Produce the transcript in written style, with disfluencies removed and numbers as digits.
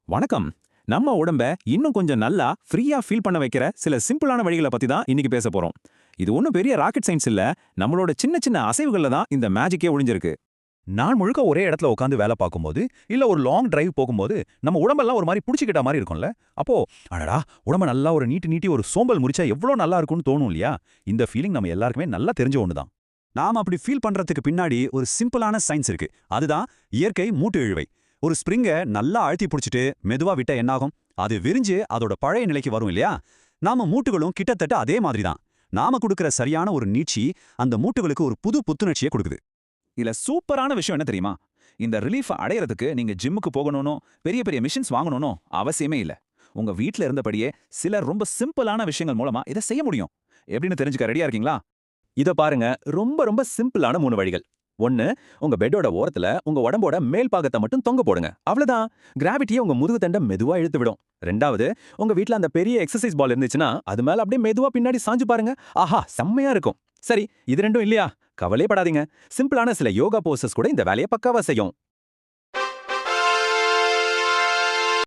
வணக்கம். நம்ம உடம்ப இன்னும் கொஞ்சம் நல்லா ஃப்ரீயா ஃபீல் பண்ண வைக்கிற சில சிம்பிளான வழிகளை பத்தி தான் இன்னைக்கு பேச போறோம். இது ஒண்ணும் பெரிய ராக்கெட் சயின்ஸ் இல்ல. நம்மளோட சின்ன சின்ன அசைவுகள்ல தான் இந்த மேஜிக்கே ஒளிஞ்சிருக்கு. நாள் முழுக்க ஒரே இடத்துல உட்காந்து வேலை பார்க்கும்போது, இல்ல ஒரு லாங் டிரைவ் போகும்போது, நம்ம உடம்பெல்லாம் ஒரு மாரி புடிச்சுக்கிட்ட மாரி இருக்கும்ல. அப்போ, அடடா! உடம்ப நல்லா ஒரு நீட்டி ஒரு சோம்பல் முறிச்சா எவ்ளோ நல்லா இருக்கும்னு தோணும் இல்லையா? இந்த ஃபீலிங் நம்ம எல்லாருக்குமே நல்லா தெரிஞ்ச ஒண்ணு தான். நாம அப்படி ஃபீல் பண்றதுக்கு பின்னாடி ஒரு சிம்பிளான சயின்ஸ் இருக்கு. அதுதான் இயற்கை மூட்டு இழுவை. ஒரு ஸ்ப்ரிங்க நல்லா அழுத்தி பிடிச்சிட்டு மெதுவா விட்டா என்னாகும்? அது விரிஞ்சு அதோட பழைய நிலைக்கு வரும் இல்லையா? நாம மூட்டுகளும் கிட்டத்தட்ட அதே மாதிரி தான். நாம கொடுக்கிற சரியான ஒரு நீட்சி அந்த மூட்டுகளுக்கு ஒரு புது புத்துணர்ச்சியை கொடுக்குது. இதுல சூப்பரான விஷயம் என்ன தெரியுமா? இந்த ரிலீஃப் அடையறதுக்கு நீங்க ஜிம்முக்கு போகணும்னோ, பெரிய பெரிய மிஷின்ஸ் வாங்கணும்னோ அவசியமே இல்ல. உங்க வீட்ல இருந்தபடியே சில ரொம்ப சிம்பிளான விஷயங்கள் மூலமா இத செய்ய முடியும். எப்படின்னு தெரிஞ்சுக்க ரெடியா இருக்கீங்களா? இத பாருங்க, ரொம்ப ரொம்ப சிம்பிளான 3 வழிகள். 1. உங்க பெட்டோட ஓரத்துல உங்க உடம்போட மேல் பாகத்தை மட்டும் தொங்க போடுங்க. அவ்வளவுதான். கிராவிட்டியே உங்க முதுகு தண்ட மெதுவா இழுத்து விடும். 2வது, உங்க வீட்ல அந்த பெரிய எக்ஸர்சைஸ் பால் இருந்துச்சுன்னா, அது மேல அப்படியே மெதுவா பின்னாடி சாஞ்சு பாருங்க. ஆஹா, செம்மையா இருக்கும். சரி, இது ரெண்டும் இல்லையா? கவலையே படாதீங்க. சிம்பிளான சில யோகா போசஸ் கூட இந்த வேலையை பக்காவா செய்யும்.